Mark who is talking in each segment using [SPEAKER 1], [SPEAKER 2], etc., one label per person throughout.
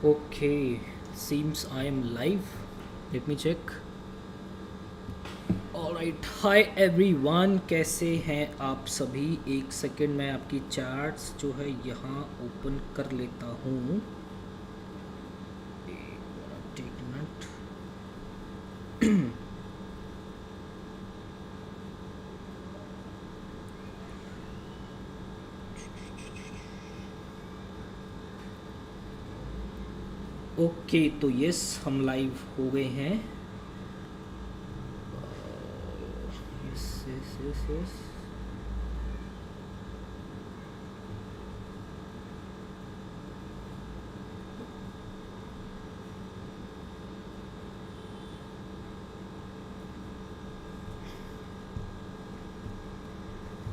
[SPEAKER 1] Okay, seems I am live. Let me check. Alright, hi everyone, कैसे हैं आप सभी? एक सेकेंड मैं आपकी चैट्स जो है यहाँ ओपन कर लेता हूँ. एक मिनट. ओके, तो यस हम लाइव हो गए हैं. Yes yes yes yes.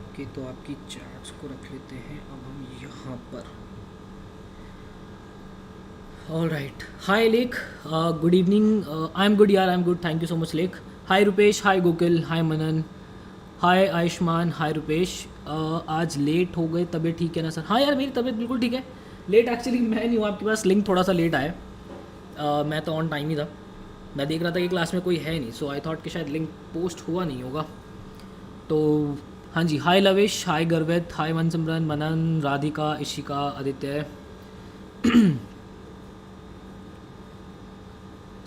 [SPEAKER 1] Okay, तो आपकी चैट्स को रख लेते हैं अब हम यहाँ पर. All right. Hi, Lake. Good evening. I'm good, yaar. I'm good. Thank you so much, Lake. Hi, Rupesh. Hi, Gokul. Hi, Manan. Hi, Ayushman. Hi, Rupesh. आज लेट हो गए. तबीयत ठीक है ना सर? हाँ यार, मेरी तबीयत बिल्कुल ठीक है. लेट एक्चुअली मैं नहीं हूँ, आपके पास लिंक थोड़ा सा लेट आया. मैं तो ऑन टाइम ही था. मैं देख रहा था कि क्लास में कोई है नहीं, सो आई थॉट कि शायद लिंक पोस्ट हुआ नहीं होगा. तो हाँ जी. हाय लवेश. हाय गर्वित. हाय मनसिमरन, मनन, राधिका, इशिका, आदित्य.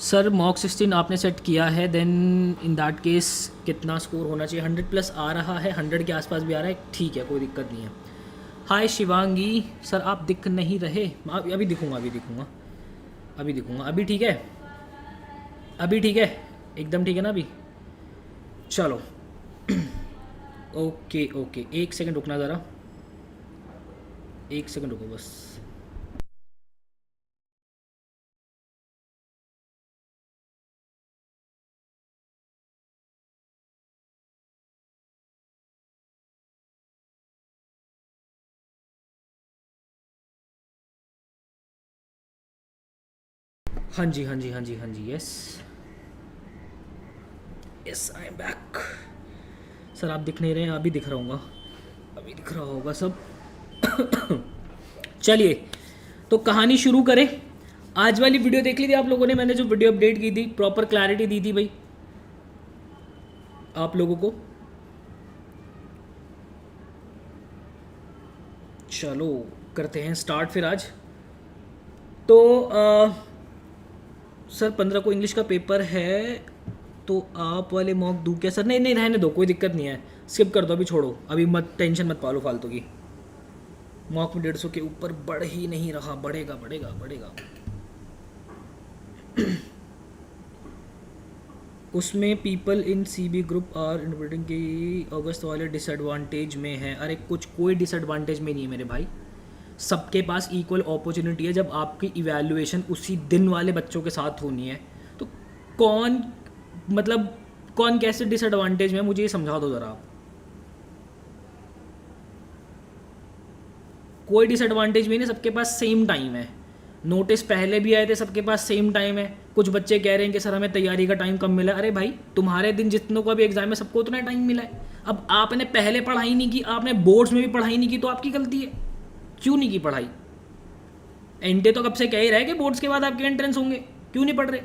[SPEAKER 1] सर मॉक 16 आपने सेट किया है, देन इन दैट केस कितना स्कोर होना चाहिए? 100 प्लस आ रहा है, 100 के आसपास भी आ रहा है. ठीक है, कोई दिक्कत नहीं है. हाय शिवांगी. सर आप दिख नहीं रहे. अभी दिखूंगा, अभी दिखूंगा, अभी दिखूंगा. अभी ठीक है, अभी ठीक है, एकदम ठीक है ना अभी? चलो. ओके ओके, एक सेकंड रुकना ज़रा, एक सेकंड रुको बस. हाँ जी हाँ जी हाँ जी हाँ जी. Yes yes, I am back. Sir आप दिख नहीं रहे हैं. अभी दिख रहा हूँगा, अभी दिख रहा होगा सब. चलिए, तो कहानी शुरू करें. आज वाली वीडियो देख ली थी आप लोगों ने? मैंने जो वीडियो अपडेट की थी, प्रॉपर क्लैरिटी दी थी भाई आप लोगों को. चलो करते हैं स्टार्ट फिर आज. तो सर 15 को इंग्लिश का पेपर है, तो आप वाले मॉक दूँ क्या सर? नहीं नहीं, रहने दो, कोई दिक्कत नहीं है. स्किप कर दो, अभी छोड़ो, अभी मत टेंशन मत पालो फालतू की. मॉक में 150 के ऊपर बढ़ ही नहीं रहा. बढ़ेगा बढ़ेगा बढ़ेगा. उसमें people in CB group are interpreting कि अगस्त वाले डिसएडवांटेज में है. अरे कुछ कोई डिसएडवांटेज में नहीं है मेरे भाई. सबके पास इक्वल अपॉर्चुनिटी है. जब आपकी इवैल्यूएशन उसी दिन वाले बच्चों के साथ होनी है, तो कौन, मतलब कौन कैसे डिसएडवांटेज में है, मुझे ये समझा दो ज़रा आप. कोई डिसएडवांटेज भी नहीं, सबके पास सेम टाइम है. नोटिस पहले भी आए थे, सबके पास सेम टाइम है. कुछ बच्चे कह रहे हैं कि सर हमें तैयारी का टाइम कम मिला. अरे भाई, तुम्हारे दिन जितनों का भी एग्जाम है, सबको उतना टाइम मिला है. अब आपने पहले पढ़ाई नहीं की, आपने बोर्ड्स में भी पढ़ाई नहीं की, तो आपकी गलती है. क्यों नहीं की पढ़ाई? एनटे तो कब से कह ही रहा है कि बोर्ड्स के बाद आपके एंट्रेंस होंगे. क्यों नहीं पढ़ रहे?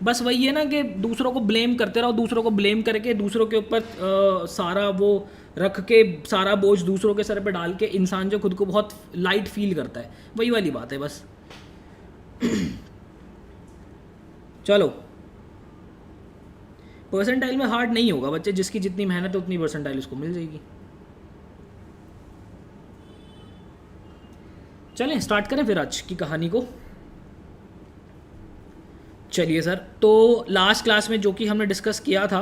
[SPEAKER 1] बस वही है ना कि दूसरों को ब्लेम करते रहो, दूसरों को ब्लेम करके दूसरों के ऊपर सारा वो रख के, सारा बोझ दूसरों के सर पे डाल के इंसान जो खुद को बहुत लाइट फील करता है, वही वाली बात है बस. चलो, परसेंटाइल में हार्ड नहीं होगा बच्चे. जिसकी जितनी मेहनत है उतनी परसेंटाइल उसको मिल जाएगी. चलें स्टार्ट करें फिर आज की कहानी को. चलिए सर, तो लास्ट क्लास में जो कि हमने डिस्कस किया था,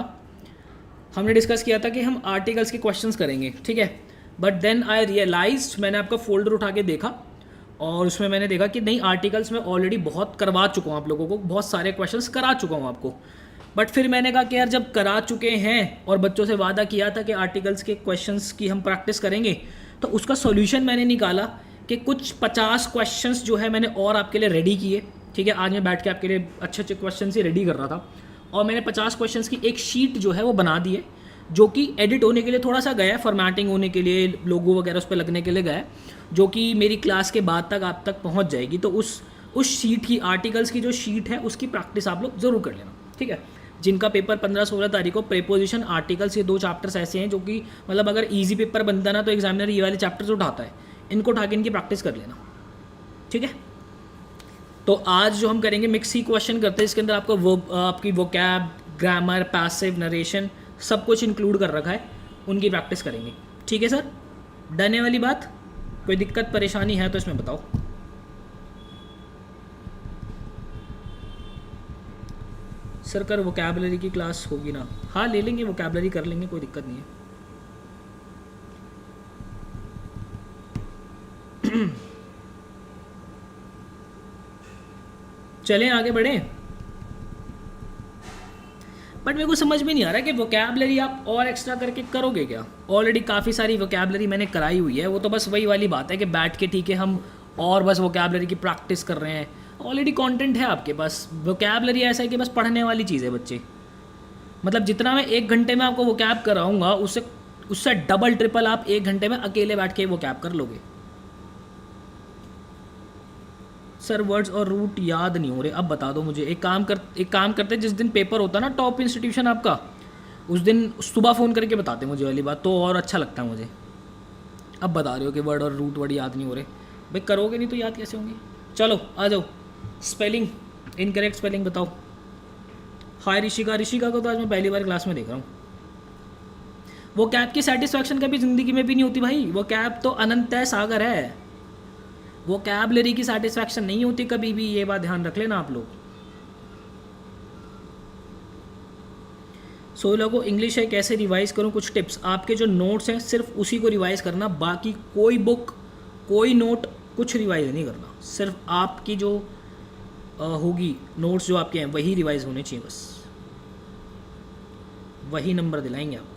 [SPEAKER 1] हमने डिस्कस किया था कि हम आर्टिकल्स के क्वेश्चंस करेंगे, ठीक है. बट देन आई रियलाइज, मैंने आपका फोल्डर उठा के देखा और उसमें मैंने देखा कि नहीं, आर्टिकल्स में ऑलरेडी बहुत करवा चुका हूँ आप लोगों को, बहुत सारे क्वेश्चंस करा चुका हूँ आपको. बट फिर मैंने कहा कि यार जब करा चुके हैं और बच्चों से वादा किया था कि आर्टिकल्स के क्वेश्चंस की हम प्रैक्टिस करेंगे, तो उसका सॉल्यूशन मैंने निकाला कि कुछ 50 क्वेश्चंस जो है मैंने और आपके लिए रेडी किए. ठीक है, आज मैं बैठ के आपके लिए अच्छे अच्छे क्वेश्चन ही रेडी कर रहा था और मैंने 50 क्वेश्चंस की एक शीट जो है वो बना दी है. जो कि एडिट होने के लिए थोड़ा सा गया है, फॉर्मेटिंग होने के लिए, लोगो वगैरह उस पर लगने के लिए गया है, जो कि मेरी क्लास के बाद तक आप तक पहुंच जाएगी। तो उस शीट की, आर्टिकल्स की जो शीट है उसकी प्रैक्टिस आप लोग ज़रूर कर लेना, ठीक है। जिनका पेपर 15-16 तारीख को, प्रेपोजिशन, आर्टिकल्स, ये 2 चैप्टर्स ऐसे हैं जो कि मतलब अगर ईजी पेपर बनता ना तो एग्जामिनर ये वाले चैप्टर्स उठाता है, इनको उठा के इनकी प्रैक्टिस कर लेना, ठीक है। तो आज जो हम करेंगे मिक्स ही क्वेश्चन करते हैं, इसके अंदर आपको वो आपकी वोकैब, ग्रामर, पैसिव, नरेशन सब कुछ इंक्लूड कर रखा है, उनकी प्रैक्टिस करेंगे, ठीक है सर। डन है वाली बात? कोई दिक्कत परेशानी है तो इसमें बताओ। सर कर वोकैबलरी की क्लास होगी ना? हाँ ले लेंगे, वोकैबलरी कर लेंगे, कोई दिक्कत नहीं है। चलें आगे बढ़ें। बट मेरे को समझ में नहीं आ रहा कि वोकैबलरी आप और एक्स्ट्रा करके करोगे क्या? ऑलरेडी काफ़ी सारी वोकैबलरी मैंने कराई हुई है, वो तो बस वही वाली बात है कि बैठ के ठीक है हम और बस वोकैबलरी की प्रैक्टिस कर रहे हैं। ऑलरेडी कंटेंट है आपके पास। वोकैबलरी ऐसा है कि बस पढ़ने वाली चीज़ है बच्चे, मतलब जितना मैं 1 घंटे में आपको वोकैब कराऊंगा उससे डबल ट्रिपल आप 1 घंटे में अकेले बैठ के वोकैब कर लोगे। सर वर्ड्स और रूट याद नहीं हो रहे, अब बता दो मुझे। एक काम करते, जिस दिन पेपर होता है ना टॉप इंस्टीट्यूशन आपका, उस दिन सुबह फ़ोन करके बताते मुझे वाली बात, तो और अच्छा लगता है मुझे। अब बता रहे हो कि वर्ड और रूट वर्ड याद नहीं हो रहे, भाई करोगे नहीं तो याद कैसे होंगे? चलो आ जाओ। स्पेलिंग, इनकरेक्ट स्पेलिंग बताओ। हाय ऋषिका को तो आज मैं पहली बार क्लास में देख रहा हूँ। वो कैब की सेटिस्फैक्शन कभी ज़िंदगी में भी नहीं होती भाई, वो कैब तो अनंत सागर है, वो कैबलरी की सेटिस्फैक्शन नहीं होती कभी भी, ये बात ध्यान रख लेना आप लोग। सोलह को इंग्लिश है, कैसे रिवाइज करूं? कुछ टिप्स। आपके जो नोट्स हैं सिर्फ उसी को रिवाइज करना, बाकी कोई बुक, कोई नोट, कुछ रिवाइज नहीं करना। सिर्फ आपकी जो होगी नोट्स जो आपके हैं वही रिवाइज होने चाहिए, बस वही नंबर दिलाएंगे आपको।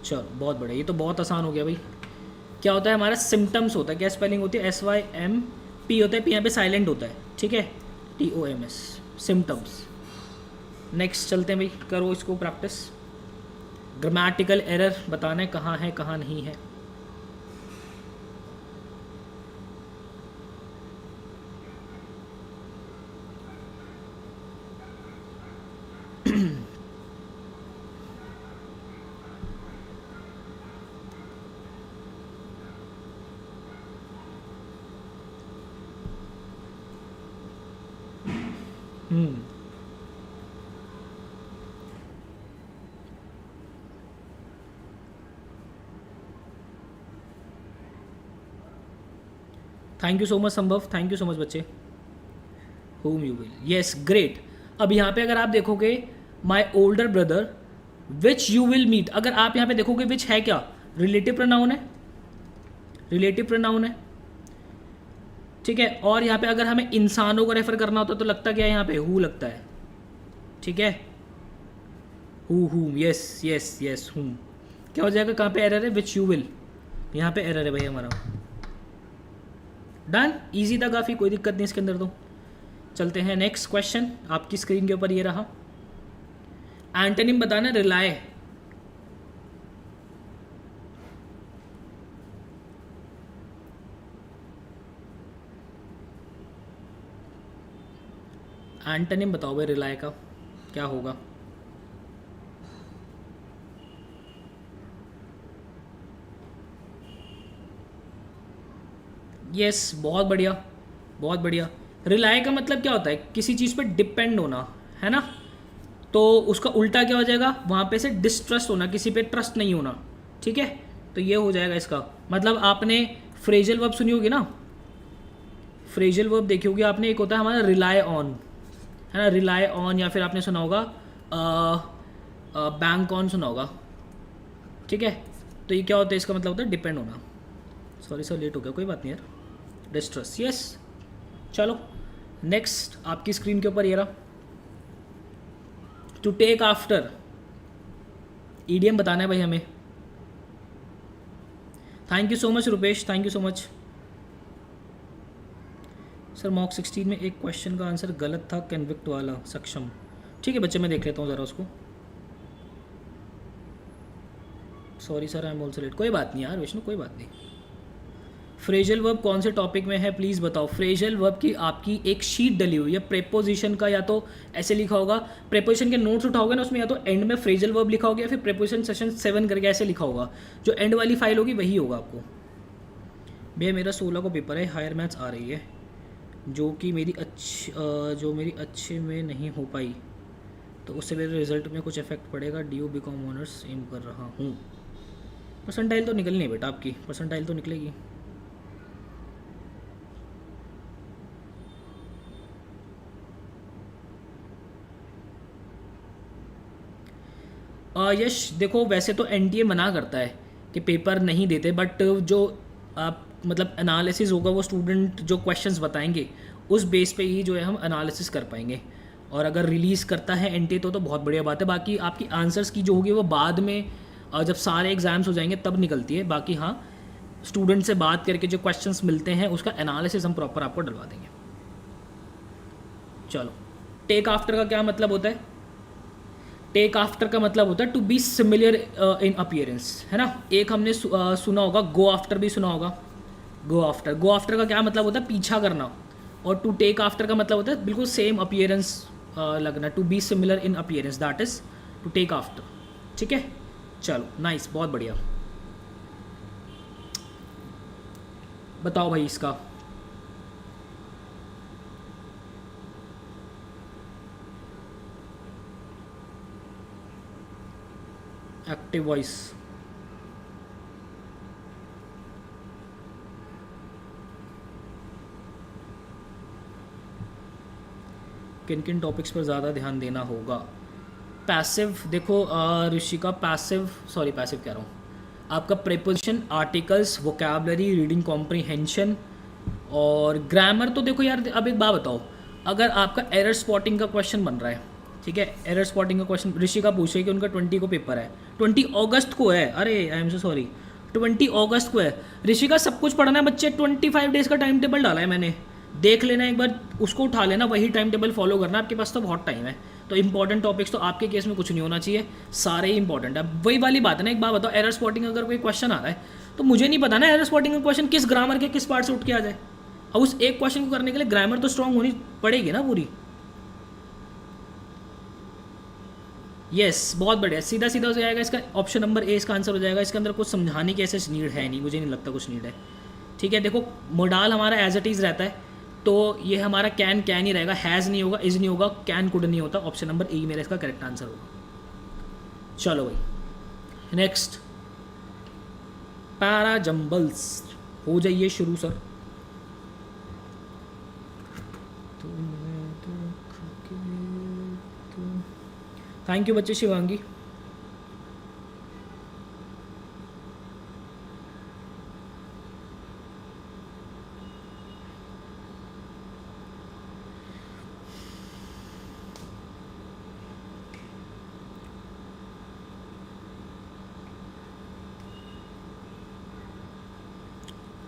[SPEAKER 1] चलो बहुत बढ़िया, ये तो बहुत आसान हो गया भाई। क्या होता है हमारा सिम्टम्स होता है, क्या स्पेलिंग होती है? SYMP होता है, P यहाँ पे साइलेंट होता है, ठीक है, TOMS, सिम्टम्स। नेक्स्ट चलते हैं भाई, करो इसको प्रैक्टिस। ग्रामेटिकल एरर बताना है कहाँ है कहाँ नहीं है। Thank you so much Sambhav, thank you so much बच्चे। Whom you will, yes great. अब यहाँ पे अगर आप देखोगे my older brother which you will meet, अगर आप यहाँ पे देखोगे विच है क्या? रिलेटिव प्रोनाउन है, रिलेटिव प्रोनाउन है, ठीक है। और यहाँ पे अगर हमें इंसानों को रेफर करना होता तो लगता क्या है? यहाँ पे हु लगता है, ठीक है, हु, हुम, यस यस यस, हुम। क्या हो जाएगा? कहाँ पे एरर है? विच यू विल, यहाँ पे एरर है भाई हमारा। डन, इजी था काफ़ी, कोई दिक्कत नहीं इसके अंदर। तो चलते हैं नेक्स्ट क्वेश्चन, आपकी स्क्रीन के ऊपर ये रहा। एंटोनिम बताना, रिलाय। एंटोनिम बताओ भाई रिलाय का क्या होगा? यस बहुत बढ़िया, बहुत बढ़िया। रिलाय का मतलब क्या होता है? किसी चीज़ पे डिपेंड होना, है ना। तो उसका उल्टा क्या हो जाएगा? वहाँ पे से डिस्ट्रस्ट होना, किसी पे ट्रस्ट नहीं होना, ठीक है। तो ये हो जाएगा इसका मतलब। आपने फ्रेजल वर्ब सुनी होगी ना, फ्रेजल वर्ब देखी होगी आपने। एक होता है हमारा रिलाय ऑन, है ना, रिलाय ऑन, या फिर आपने सुना होगा बैंक ऑन, सुना होगा, ठीक है। तो ये क्या होता है? इसका मतलब होता है डिपेंड होना। सॉरी सर लेट हो गया, कोई बात नहीं यार। डिस्ट्रस, यस। चलो नेक्स्ट आपकी स्क्रीन के ऊपर ये रहा, टू टेक आफ्टर। ईडीएम बताना है भाई हमें। Thank you so much Rupesh, thank you so much. Sir mock 16 में एक क्वेश्चन का आंसर गलत था, कन्विक्ट वाला सक्षम। ठीक है बच्चे, मैं देख लेता हूँ ज़रा उसको। Sorry sir, I am also let. कोई बात नहीं यार विष्णु, कोई बात नहीं। फ्रेजल वर्ब कौन से टॉपिक में है प्लीज़ बताओ। फ्रेजल वर्ब की आपकी एक शीट डली हुई है प्रेपोजिशन का, या तो ऐसे लिखा होगा, प्रेपोजिशन के नोट्स उठाओगे ना उसमें या तो एंड में फ्रेजल वर्ब लिखा होगा या फिर प्रेपोजिशन सेशन 7 करके ऐसे लिखा होगा। जो एंड वाली फाइल होगी वही होगा आपको। भैया मेरा 16 को पेपर है, हायर मैथ्स आ रही है जो मेरी अच्छे में नहीं हो पाई, तो उससे मेरे रिजल्ट में कुछ इफेक्ट पड़ेगा। DU BCom ऑनर्स एम कर रहा हूँ। परसेंटाइल तो निकलनी है बेटा आपकी, परसेंटाइल तो निकलेगी। यश देखो, वैसे तो NTA मना करता है कि पेपर नहीं देते, बट जो आप मतलब एनालिसिस होगा वो स्टूडेंट जो क्वेश्चंस बताएंगे उस बेस पे ही जो है हम एनालिसिस कर पाएंगे। और अगर रिलीज़ करता है NTA तो बहुत बढ़िया बात है। बाकी आपकी आंसर्स की जो होगी वो बाद में जब सारे एग्ज़ाम्स हो जाएंगे तब निकलती है। बाकी हाँ, स्टूडेंट से बात करके जो क्वेश्चंस मिलते हैं उसका एनालिसिस हम प्रॉपर आपको डलवा देंगे। चलो, टेक आफ्टर का क्या मतलब होता है? टेक आफ्टर का मतलब होता है to be similar in appearance, है ना। एक हमने सुना होगा, गो आफ्टर भी सुना होगा। गो आफ्टर का क्या मतलब होता है? पीछा करना। और टू टेक आफ्टर का मतलब होता है बिल्कुल सेम अपीयरेंस लगना। To be similar in appearance, that is to take after. ठीक है, चलो नाइस, बहुत बढ़िया। बताओ भाई इसका। एक्टिव वॉइस, किन किन टॉपिक्स पर ज़्यादा ध्यान देना होगा? पैसिव देखो ऋषिका, पैसिव कह रहा हूँ, आपका preposition, articles, vocabulary, reading comprehension और ग्रामर। तो देखो यार, अब एक बात बताओ, अगर आपका एरर स्पॉटिंग का क्वेश्चन बन रहा है, ठीक है, एरर स्पॉटिंग का क्वेश्चन ऋषिका पूछ रही है कि उनका 20 को पेपर है, 20 अगस्त को है। अरे आई एम सो सॉरी, 20 अगस्त को है। ऋषिका सब कुछ पढ़ना है बच्चे, 25 डेज़ का टाइम टेबल डाला है मैंने, देख लेना एक बार, उसको उठा लेना, वही टाइम टेबल फॉलो करना, आपके पास तो बहुत टाइम है। तो इंपॉर्टेंट टॉपिक्स तो आपके केस में कुछ नहीं होना चाहिए, सारे ही इंपॉर्टेंट है। वही वाली बात है ना, एक बात बताओ, एरर स्पॉटिंग अगर कोई क्वेश्चन आ रहा है तो मुझे नहीं पता ना एरर स्पॉटिंग का क्वेश्चन किस ग्रामर के किस पार्ट से उठ के आ जाए। अब उस एक क्वेश्चन को करने के लिए ग्रामर तो स्ट्रांग होनी पड़ेगी ना पूरी। यस बहुत बढ़िया, सीधा सीधा हो जाएगा इसका। ऑप्शन नंबर ए इसका आंसर हो जाएगा। इसके अंदर कुछ समझाने की ऐसे नीड है नहीं, मुझे नहीं लगता कुछ नीड है। ठीक है, देखो मोडाल हमारा एज इट इज़ रहता है, तो ये हमारा कैन ही रहेगा, हैज़ नहीं होगा, इज़ नहीं होगा, कैन कुड नहीं होता। ऑप्शन नंबर ए मेरा इसका करेक्ट आंसर होगा। चलो भाई नेक्स्ट, पैरा जंबल्स हो जाइए शुरू सर। थैंक यू बच्चे। शिवांगी,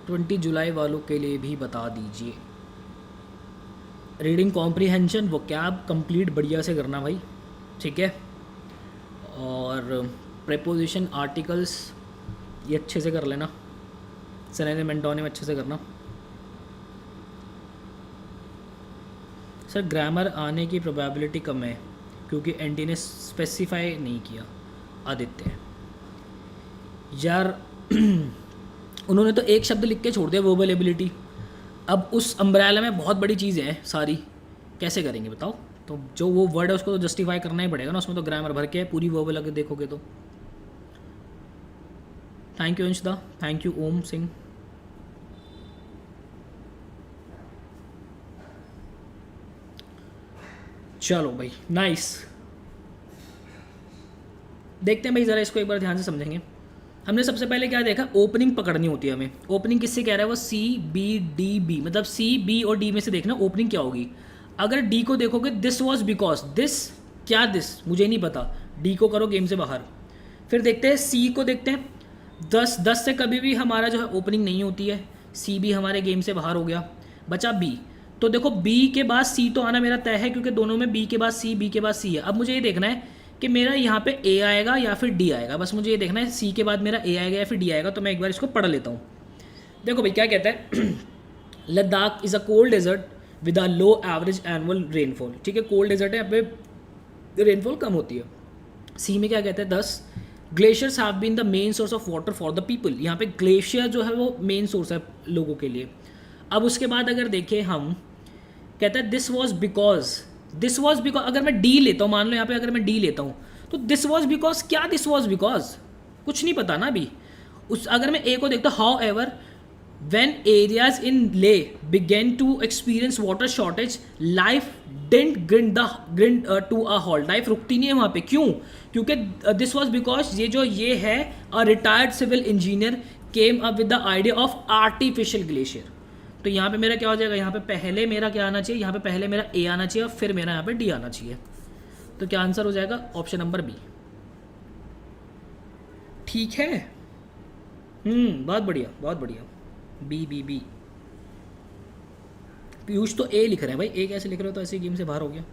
[SPEAKER 1] ट्वेंटी जुलाई वालों के लिए भी बता दीजिए। रीडिंग कॉम्प्रीहेंशन वोकैब कंप्लीट बढ़िया से करना भाई, ठीक है। और प्रेपोजिशन, आर्टिकल्स ये अच्छे से कर लेना, सिनोनिम एंटोनिम अच्छे से करना। सर ग्रामर आने की प्रोबेबिलिटी कम है क्योंकि एनटी ने स्पेसिफाई नहीं किया। आदित्य यार उन्होंने तो एक शब्द लिख के छोड़ दिया, वर्बल एबिलिटी। अब उस अम्ब्रेला में बहुत बड़ी चीज़ें हैं सारी, कैसे करेंगे बताओ। तो जो वो वर्ड है उसको तो जस्टिफाई करना ही पड़ेगा ना, उसमें तो ग्रामर भर के है पूरी वर्बल अगर देखोगे तो। थैंक यू अंशदा, थैंक यू ओम सिंह। चलो भाई नाइस, देखते हैं भाई ज़रा इसको एक बार ध्यान से समझेंगे। हमने सबसे पहले क्या देखा, ओपनिंग पकड़नी होती है हमें। ओपनिंग किससे कह रहा है वो, सी बी डी बी, मतलब सी बी और डी में से देखना ओपनिंग क्या होगी। अगर डी को देखोगे दिस वॉज बिकॉज, दिस क्या, दिस मुझे नहीं पता, डी को करो गेम से बाहर। फिर देखते हैं सी को, देखते हैं 10 से कभी भी हमारा जो है ओपनिंग नहीं होती है, सी भी हमारे गेम से बाहर हो गया, बचा बी। तो देखो बी के बाद सी तो आना मेरा तय है, क्योंकि दोनों में बी के बाद सी, बी के बाद सी है। अब मुझे ये देखना है कि मेरा यहाँ पे ए आएगा या फिर डी आएगा, बस मुझे ये देखना है सी के बाद मेरा ए आएगा या फिर डी आएगा। तो मैं एक बार इसको पढ़ लेता हूँ। देखो भाई क्या कहता है Ladakh is a cold desert with a low average annual rainfall. ठीक है, कोल्ड डेजर्ट है, यहाँ पे रेनफॉल कम होती है। सी में क्या कहते हैं 10 glaciers have been the main source of water for the people. यहाँ पे ग्लेशियर जो है वो मेन सोर्स है लोगों के लिए। अब उसके बाद अगर देखें हम, कहता है दिस वॉज बिकॉज अगर मैं डी लेता हूँ, मान लो यहाँ पे अगर मैं डी लेता हूँ तो दिस वॉज बिकॉज, क्या दिस वॉज बिकॉज, कुछ नहीं पता ना अभी। अगर मैं ए को देखता हूँ, how ever when areas in Leh began to experience water shortage, life didn't grind to a halt. Life रुकती नहीं है वहाँ पे, क्यों? क्योंकि दिस वॉज बिकॉज ये है a retired civil engineer came up with the idea of artificial glacier. तो यहाँ पे मेरा क्या हो जाएगा, यहाँ पे पहले मेरा क्या आना चाहिए, यहाँ पे पहले मेरा ए आना चाहिए और फिर मेरा यहाँ पे डी आना चाहिए। तो क्या आंसर हो जाएगा, ऑप्शन नंबर बी। ठीक है, बहुत बढ़िया बहुत बढ़िया, बी बी बी। पीयूष तो ए लिख रहे हैं भाई, ए कैसे लिख रहे हो, तो ऐसे गेम से बाहर हो गया।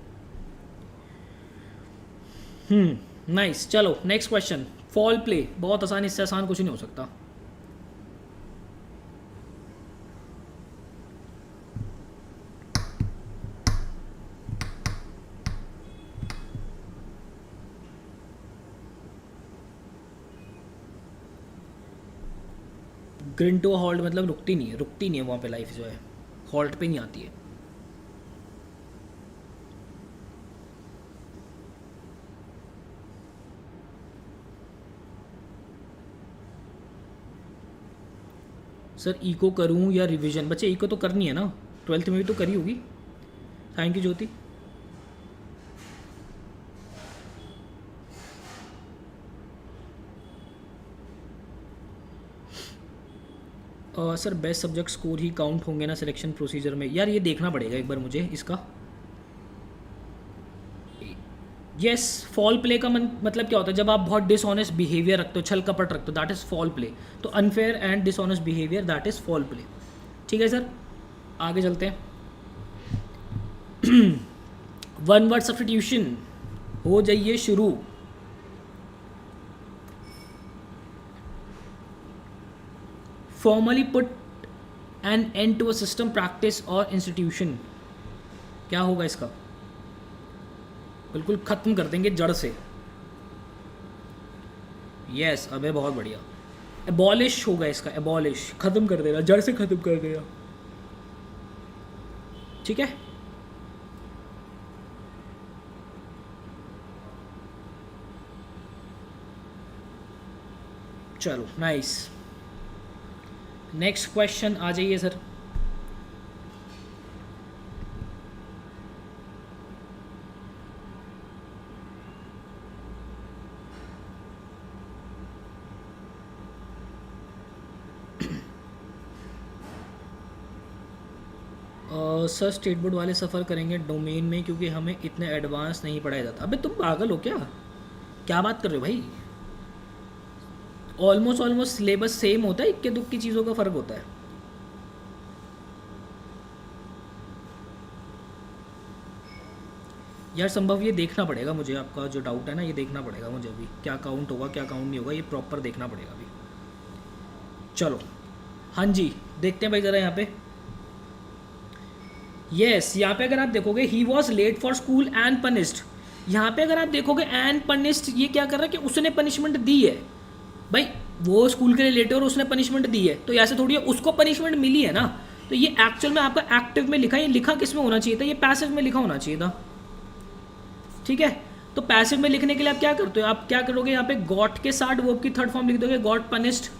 [SPEAKER 1] नाइस। चलो नेक्स्ट क्वेश्चन, फॉल प्ले, बहुत आसान, इससे आसान कुछ नहीं हो सकता। ग्रिंड टू हॉल्ट मतलब रुकती नहीं है वहाँ पे लाइफ जो है, हॉल्ट पे नहीं आती है। सर इको करूँ या रिवीजन? बच्चे इको तो करनी है ना, 12th में भी तो करी होगी। Thank you Jyoti. Sir best subject score he count होंगे ना सिलेक्शन प्रोसीजर में? यार ये देखना पड़ेगा एक बार मुझे इसका। यस, फॉल प्ले का मतलब क्या होता है, जब आप बहुत डिसऑनेस्ट बिहेवियर रखते हो, छल कपट रखते हो, दैट इज़ फॉल प्ले। तो unfair and dishonest behaviour, that is fall play. ठीक है सर, आगे चलते हैं। वन वर्ड सब्स्टिट्यूशन, हो जाइए शुरू। Formally put an end to a system, practice और इंस्टीट्यूशन, क्या होगा इसका? बिल्कुल खत्म कर देंगे जड़ से। यस, अबे बहुत बढ़िया। एबॉलिश होगा इसका, एबॉलिश, खत्म कर देगा, जड़ से खत्म कर देगा। ठीक है, चलो नाइस। नेक्स्ट क्वेश्चन आ जाइए सर। सर स्टेट बोर्ड वाले सफ़र करेंगे डोमेन में, क्योंकि हमें इतने एडवांस नहीं पढ़ाया जाता। अबे तुम पागल हो क्या बात कर रहे हो भाई? ऑलमोस्ट सिलेबस सेम होता है, इक्के दुक्की चीज़ों का फ़र्क होता है। यार संभव ये देखना पड़ेगा मुझे, आपका जो डाउट है ना ये देखना पड़ेगा मुझे अभी, क्या काउंट होगा क्या काउंट नहीं होगा, ये प्रॉपर देखना पड़ेगा अभी। चलो हाँ जी, देखते हैं भाई ज़रा यहाँ पे। यस, यहाँ पे अगर आप देखोगे he was late for school and punished. यहाँ पे अगर आप देखोगे एंड पनिश्ड, ये क्या कर रहा है कि उसने पनिशमेंट दी है भाई, वो स्कूल के लिए लेट है और उसने पनिशमेंट दी है, तो ऐसे थोड़ी है उसको पनिशमेंट मिली है ना। तो ये एक्चुअल में आपका एक्टिव में लिखा है, ये लिखा किस में होना चाहिए था, ये पैसिव में लिखा होना चाहिए था। ठीक है, तो पैसिव में लिखने के लिए आप क्या करते हो, आप क्या करोगे, यहाँ पे गॉट के साथ वर्ब की थर्ड फॉर्म लिख दोगे, गॉट पनिश्ड।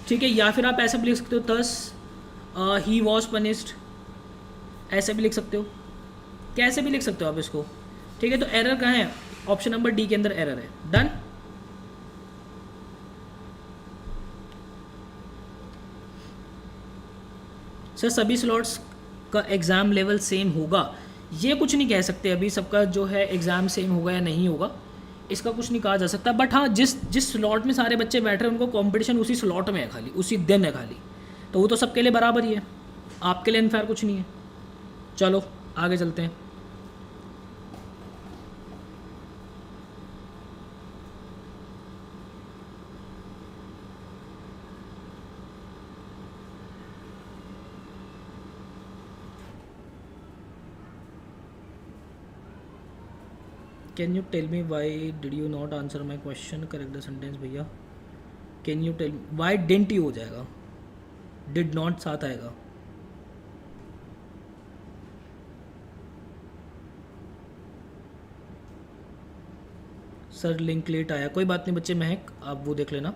[SPEAKER 1] ठीक है, या फिर आप ऐसे भी लिख सकते हो, थस ही वॉज पनिश्ड, ऐसे भी लिख सकते हो, कैसे भी लिख सकते हो आप इसको। ठीक है, तो एरर कहाँ है, ऑप्शन नंबर डी के अंदर एरर है। डन। सर सभी स्लॉट्स का एग्ज़ाम लेवल सेम होगा? ये कुछ नहीं कह सकते अभी सबका जो है एग्ज़ाम सेम होगा या नहीं होगा, इसका कुछ नहीं कहा जा सकता, बट हाँ जिस जिस स्लॉट में सारे बच्चे बैठ रहे हैं उनको कंपटीशन उसी स्लॉट में है, खाली उसी दिन है खाली, तो वो तो सबके लिए बराबर ही है, आपके लिए अनफेयर कुछ नहीं है। चलो आगे चलते हैं। Can you tell me why did you not answer my question, correct the sentence भैया। Can you tell why didn't you हो जाएगा, डिड नॉट साथ आएगा। सर लिंक लेट आया, कोई बात नहीं बच्चे, महक आप वो देख लेना।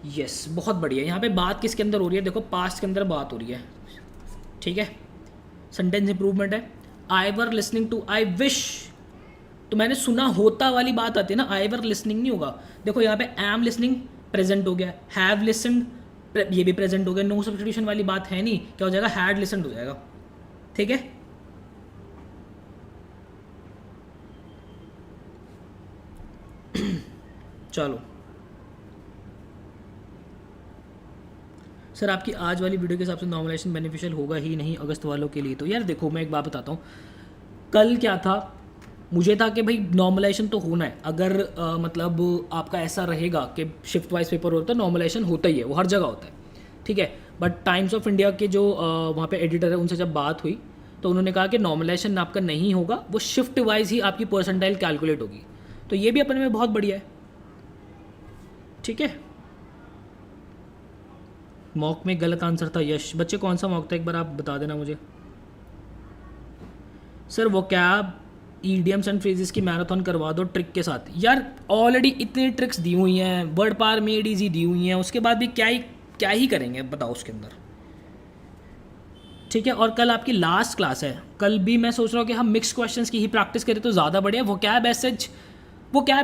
[SPEAKER 1] यस बहुत बढ़िया। यहाँ पे बात किसके अंदर हो रही है, देखो पास्ट के अंदर बात हो रही है, ठीक है। सेंटेंस इंप्रूवमेंट है। I were listening to, I wish, तो मैंने सुना होता वाली बात आती है ना, आई वर लिसनिंग नहीं होगा। देखो यहाँ पे एम लिसनिंग प्रेजेंट हो गया, हैव लिसन्ड ये भी प्रेजेंट हो गया, नो सब्स्टिट्यूशन वाली बात है नहीं, क्या हो जाएगा, हैड लिसन्ड हो जाएगा, ठीक है। चलो सर आपकी आज वाली वीडियो के हिसाब से नॉर्मलाइजेशन बेनिफिशियल होगा ही नहीं अगस्त वालों के लिए, तो यार देखो मैं एक बात बताता हूँ, कल क्या था, मुझे था कि भाई नॉर्मलाइजेशन तो होना है, अगर मतलब आपका ऐसा रहेगा कि शिफ्ट वाइज पेपर होता है, नॉर्मलाइजेशन होता ही है, वो हर जगह होता है, ठीक है। बट टाइम्स ऑफ इंडिया के जो वहाँ पे एडिटर है उनसे जब बात हुई तो उन्होंने कहा कि नॉर्मलाइजेशन आपका नहीं होगा, वो शिफ्ट वाइज ही आपकी परसेंटाइल कैलकुलेट होगी, तो ये भी अपने में बहुत बढ़िया है, ठीक है। मॉक में गलत आंसर था यश, बच्चे कौन सा मॉक था एक बार आप बता देना मुझे। Sir vocab idioms and phrases की मैराथन करवा दो ट्रिक के साथ। यार ऑलरेडी इतनी ट्रिक्स दी हुई हैं, वर्ड पार मेड इजी दी हुई हैं, उसके बाद भी क्या ही करेंगे बताओ उसके अंदर, ठीक है। और कल आपकी लास्ट क्लास है, कल भी मैं सोच रहा हूँ कि हम मिक्स क्वेश्चंस की ही प्रैक्टिस करें तो ज़्यादा बढ़िया। वो कैब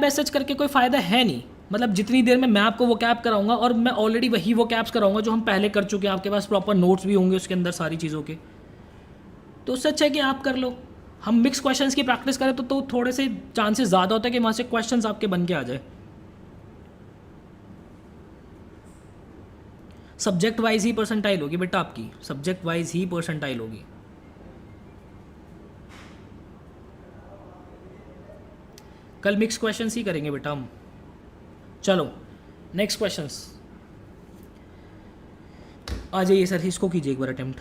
[SPEAKER 1] एसेज करके कोई फ़ायदा है नहीं, मतलब जितनी देर में मैं आपको वो कैब कराऊंगा, और मैं ऑलरेडी वही वो कैब्स कराऊंगा जो हम पहले कर चुके हैं, आपके पास प्रॉपर नोट्स भी होंगे उसके अंदर सारी चीज़ों के, तो उससे अच्छा है कि आप कर लो। हम मिक्स क्वेश्चंस की प्रैक्टिस करें तो थोड़े से चांसेस ज़्यादा होता है कि वहाँ से क्वेश्चंस आपके बन के आ जाए। सब्जेक्ट वाइज ही परसेंटाइल होगी बेटा आपकी, सब्जेक्ट वाइज ही परसेंटाइल होगी। कल मिक्स क्वेश्चंस ही करेंगे बेटा हम। चलो नेक्स्ट क्वेश्चंस आ जाइए सर, इसको कीजिए एक बार अटेम्प्ट।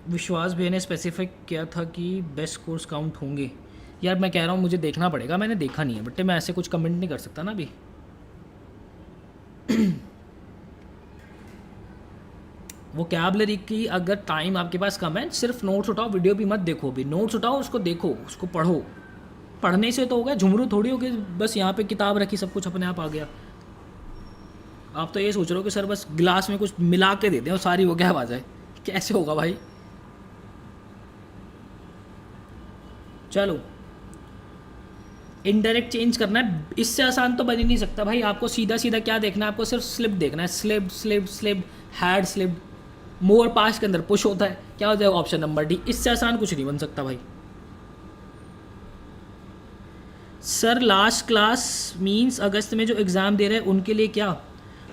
[SPEAKER 1] विश्वास भैया ने स्पेसिफिक किया था कि बेस्ट कोर्स काउंट होंगे। यार मैं कह रहा हूँ मुझे देखना पड़ेगा, मैंने देखा नहीं है बट मैं ऐसे कुछ कमेंट नहीं कर सकता ना अभी। वो कैबलरी की अगर टाइम आपके पास कम है, सिर्फ नोट्स उठाओ, वीडियो भी मत देखो, भी नोट्स उठाओ, उसको देखो, उसको पढ़ो। पढ़ने से तो होगा, झुमरू थोड़ी होगी बस यहाँ पे किताब रखी सब कुछ अपने आप आ गया। आप तो ये सोच रहे हो कि सर बस गिलास में कुछ मिला के दे दें और सारी वो कैब आ जाए, कैसे होगा भाई। चलो इनडायरेक्ट चेंज करना है, इससे आसान तो बन ही नहीं सकता भाई। आपको सीधा सीधा क्या देखना है, आपको सिर्फ स्लिप देखना है, slip slip slip, had slip, more pass के अंदर पुश होता है, क्या हो जाएगा ऑप्शन नंबर डी। इससे आसान कुछ नहीं बन सकता भाई। सर लास्ट क्लास मींस अगस्त में जो एग्ज़ाम दे रहे हैं उनके लिए क्या,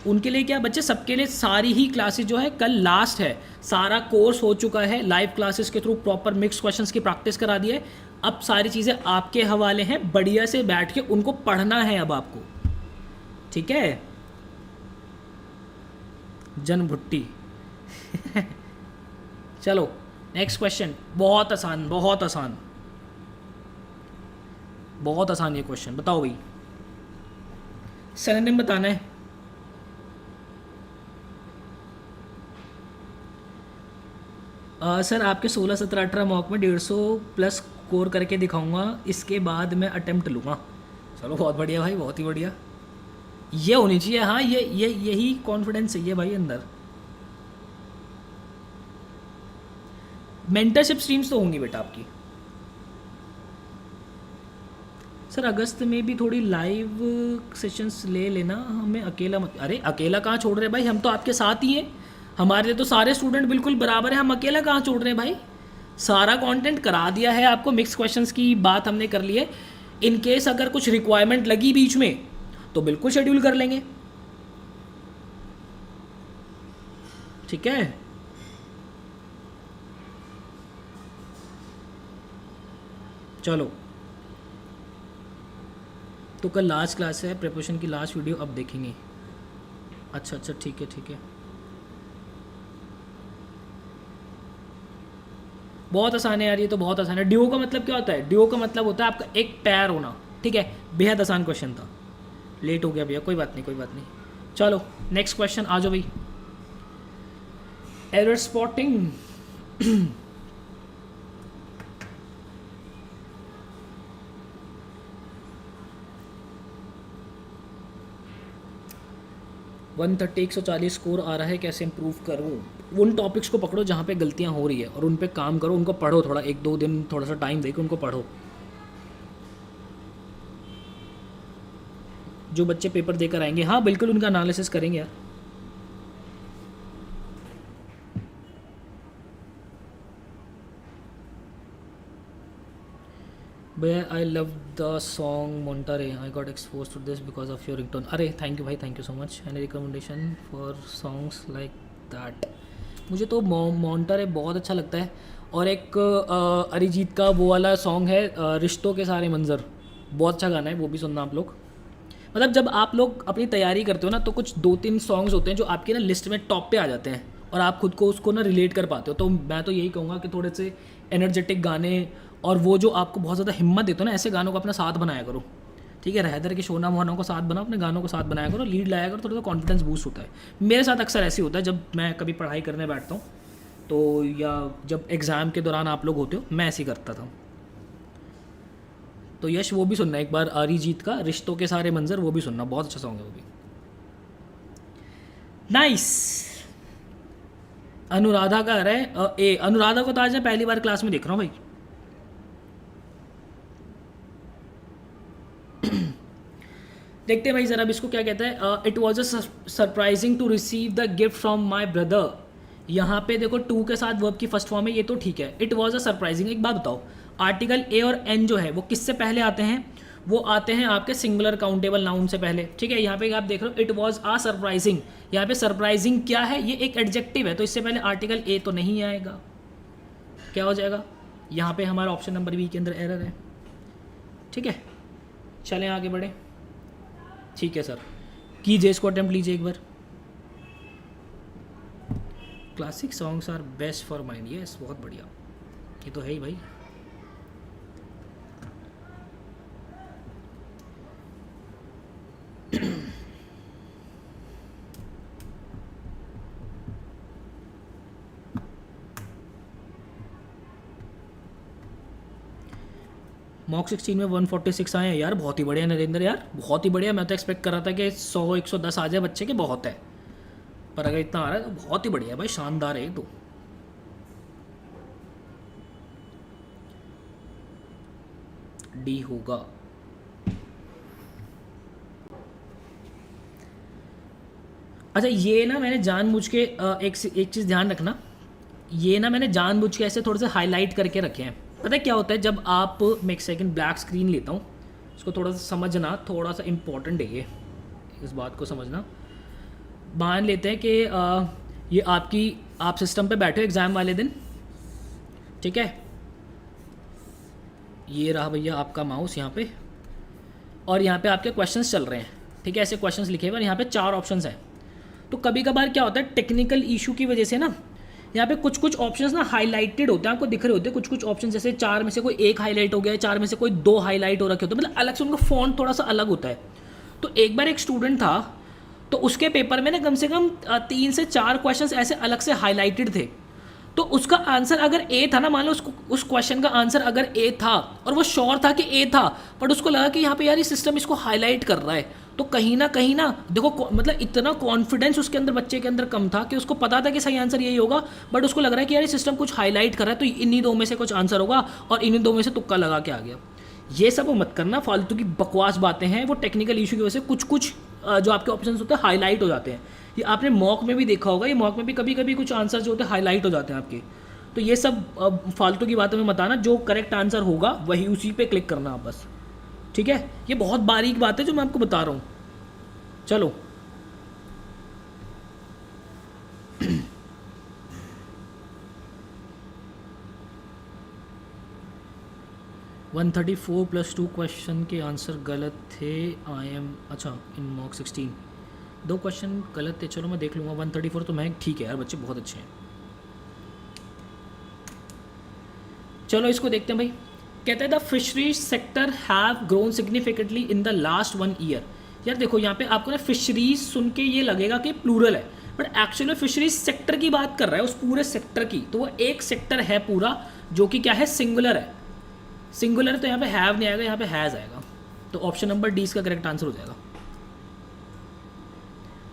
[SPEAKER 1] उनके लिए क्या बच्चे, सबके लिए सारी ही क्लासेस जो है कल लास्ट है, सारा कोर्स हो चुका है, लाइव क्लासेस के थ्रू प्रॉपर मिक्स क्वेश्चंस की प्रैक्टिस करा दी है। अब सारी चीज़ें आपके हवाले हैं, बढ़िया से बैठ के उनको पढ़ना है अब आपको, ठीक है। जन भुट्टी चलो नेक्स्ट क्वेश्चन, बहुत आसान बहुत आसान बहुत आसान ये क्वेश्चन, बताओ भाई सिनोनिम बताना है। सर आपके 16, 17, 18 मॉक में 150 प्लस स्कोर करके दिखाऊंगा, इसके बाद मैं अटेम्प्ट लूँगा। चलो बहुत बढ़िया भाई, बहुत ही बढ़िया, ये होनी चाहिए। हाँ ये यही कॉन्फिडेंस चाहिए भाई अंदर। मेंटरशिप स्ट्रीम्स तो होंगी बेटा आपकी। सर अगस्त में भी थोड़ी लाइव सेशंस ले लेना, हमें अकेला मत। अरे अकेला कहाँ छोड़ रहे भाई, हम तो आपके साथ ही हैं, हमारे लिए तो सारे स्टूडेंट बिल्कुल बराबर हैं, हम अकेला कहाँ छोड़ रहे हैं भाई। सारा कंटेंट करा दिया है आपको, मिक्स क्वेश्चंस की बात हमने कर ली है। इन केस अगर कुछ रिक्वायरमेंट लगी बीच में तो बिल्कुल शेड्यूल कर लेंगे, ठीक है। चलो तो कल लास्ट क्लास है, प्रिपरेशन की लास्ट वीडियो अब देखेंगे। अच्छा अच्छा ठीक है ठीक है। बहुत आसान है यार, ये तो बहुत आसान है। ड्यू का मतलब क्या होता है? ड्यू का मतलब होता है आपका एक पैर होना, ठीक है। बेहद आसान क्वेश्चन था, लेट हो गया भैया, कोई बात नहीं कोई बात नहीं। चलो नेक्स्ट क्वेश्चन आ जाओ भाई। Error spotting. वन 140 स्कोर आ रहा है, कैसे इंप्रूव करूँ? उन टॉपिक्स को पकड़ो जहाँ पे गलतियाँ हो रही है और उन पे काम करो, उनको पढ़ो, थोड़ा 1-2 दिन थोड़ा सा टाइम देके उनको पढ़ो। जो बच्चे पेपर देकर आएंगे, हाँ बिल्कुल उनका एनालिसिस करेंगे यार। भैया I love the song Montare, I got expose to this because of your ringtone. अरे थैंक यू भाई, thank you so much. Any recommendation for songs like that? मुझे तो मोन्टारे बहुत अच्छा लगता है, और एक अरिजीत का वो वाला सॉन्ग है रिश्तों के सारे मंजर, बहुत अच्छा गाना है, वो भी सुनना आप लोग। मतलब जब आप लोग अपनी तैयारी करते हो ना, तो कुछ 2-3 सॉन्ग्स होते हैं जो आपकी ना लिस्ट में टॉप पे आ जाते हैं और आप खुद को उसको ना रिलेट कर पाते हो। तो मैं तो यही कहूँगा कि थोड़े से एनर्जेटिक गाने और वो जो आपको बहुत ज़्यादा हिम्मत देते हो ना, ऐसे गानों को अपना साथ बनाया करो, ठीक है। रहदर के शोना मोहना को साथ बनाओ, अपने गानों को साथ बनाया करो, लीड लाया करो, थोड़ा सा कॉन्फिडेंस बूस्ट होता है। मेरे साथ अक्सर ऐसे होता है जब मैं कभी पढ़ाई करने बैठता हूँ तो, या जब एग्ज़ाम के दौरान आप लोग होते हो, मैं ऐसे ही करता था। तो यश वो भी सुनना एक बार, अरिजीत का रिश्तों के सारे मंजर, वो भी सुनना, बहुत अच्छा सॉन्ग है वो भी। नाइस। अनुराधा का आ रहा है ए। अनुराधा को तो आज मैं पहली बार क्लास में देख रहा हूँ भाई। देखते हैं भाई ज़रा, अब इसको क्या कहता है। It was a surprising to receive the gift from my brother. यहाँ पे देखो टू के साथ वर्ब की फर्स्ट फॉर्म है, ये तो ठीक है। इट वॉज अ सरप्राइजिंग, एक बात बताओ, आर्टिकल ए और एन जो है वो किससे पहले आते हैं? वो आते हैं आपके सिंगुलर काउंटेबल नाउन से पहले, ठीक है। यहाँ पे आप देख रहे हो इट वॉज आ सरप्राइजिंग, यहाँ पे सरप्राइजिंग क्या है? ये एक एडजेक्टिव है, तो इससे पहले आर्टिकल ए तो नहीं आएगा। क्या हो जाएगा? यहाँ पे हमारा ऑप्शन नंबर बी के अंदर एरर है, ठीक है। चलें आगे बढ़े, ठीक है सर, कीजिए इसको, अटेम्प्ट लीजिए एक बार। Classic songs are best for mind, yes बहुत बढ़िया, ये तो है ही भाई। मॉक 16 में 146 आए हैं यार, बहुत ही बढ़िया नरेंद्र यार, बहुत ही बढ़िया। मैं तो एक्सपेक्ट कर रहा था कि 100-110 आ जाए बच्चे के, बहुत है, पर अगर इतना आ रहा है तो बहुत ही बढ़िया भाई, शानदार है। तो डी होगा। अच्छा ये ना मैंने जानबूझ के एक चीज़ ध्यान रखना, ये ना मैंने जानबूझ के ऐसे थोड़े से हाईलाइट करके रखे हैं। पता है क्या होता है, जब आप, मैं एक सेकंड ब्लैक स्क्रीन लेता हूँ, इसको थोड़ा सा समझना, थोड़ा सा इम्पोर्टेंट है ये, इस बात को समझना। मान लेते हैं कि ये आपकी, आप सिस्टम पे बैठे हो एग्ज़ाम वाले दिन, ठीक है। ये रहा भैया आपका माउस यहाँ पे, और यहाँ पे आपके क्वेश्चंस चल रहे हैं, ठीक है। ऐसे क्वेश्चंस लिखे हुए और यहाँ पे 4 ऑप्शंस हैं। तो कभी कभार क्या होता है, टेक्निकल इशू की वजह से ना यहाँ पे कुछ कुछ ऑप्शंस ना हाईलाइटेड होते हैं, आपको दिख रहे होते हैं कुछ कुछ ऑप्शन, जैसे 4 में से कोई 1 हाईलाइट हो गया है, 4 में से कोई 2 हाईलाइट हो रखे होते हैं, मतलब अलग से उनका फॉन्ट थोड़ा सा अलग होता है। तो एक बार एक स्टूडेंट था, तो उसके पेपर में ना कम से कम 3 से 4 क्वेश्चंस ऐसे अलग से हाईलाइटेड थे। तो उसका आंसर अगर ए था ना, मान लो उसको उस क्वेश्चन का आंसर अगर ए था और वो श्योर था कि ए था, बट उसको लगा कि यहाँ पे यार ये सिस्टम इसको हाईलाइट कर रहा है, तो कहीं ना देखो मतलब इतना कॉन्फिडेंस उसके अंदर, बच्चे के अंदर कम था कि उसको पता था कि सही आंसर यही होगा, बट उसको लग रहा है कि यार ये सिस्टम कुछ हाईलाइट कर रहा है, तो इन्हीं दो में से कुछ आंसर होगा, और इन्हीं दो में से तुक्का लगा के आ गया। ये सब मत करना, फालतू की बकवास बातें हैं, वो टेक्निकल इशू की वजह से कुछ कुछ जो आपके ऑप्शंस होते हैं हाईलाइट हो जाते हैं। ये आपने मॉक में भी देखा होगा, ये मॉक में भी कभी कभी कुछ आंसर जो होते हैं हाईलाइट हो जाते हैं आपके। तो ये सब फालतू की बातों में मत आना, जो करेक्ट आंसर होगा वही उसी पे क्लिक करना आप बस, ठीक है। ये बहुत बारीक बात है जो मैं आपको बता रहा हूँ। चलो वन 134 + 2 क्वेश्चन के आंसर गलत थे। आई एम अच्छा इन मॉक 16 2 क्वेश्चन गलत थे, चलो मैं देख लूँगा। 134 तो मैं ठीक है यार, बच्चे बहुत अच्छे हैं। चलो इसको देखते हैं भाई। कहते हैं the fisheries sector have grown significantly in the last 1 year. यार देखो यहाँ पे आपको ना फिशरीज सुन के ये लगेगा कि प्लूरल है, बट एक्चुअली फिशरीज सेक्टर की बात कर रहा है, उस पूरे सेक्टर की। तो वो एक सेक्टर है पूरा, जो कि क्या है, सिंगुलर है। सिंगुलर तो यहाँ पे हैव नहीं आएगा, यहाँ पे हैज़ आएगा। तो ऑप्शन नंबर डी इसका करेक्ट आंसर हो जाएगा।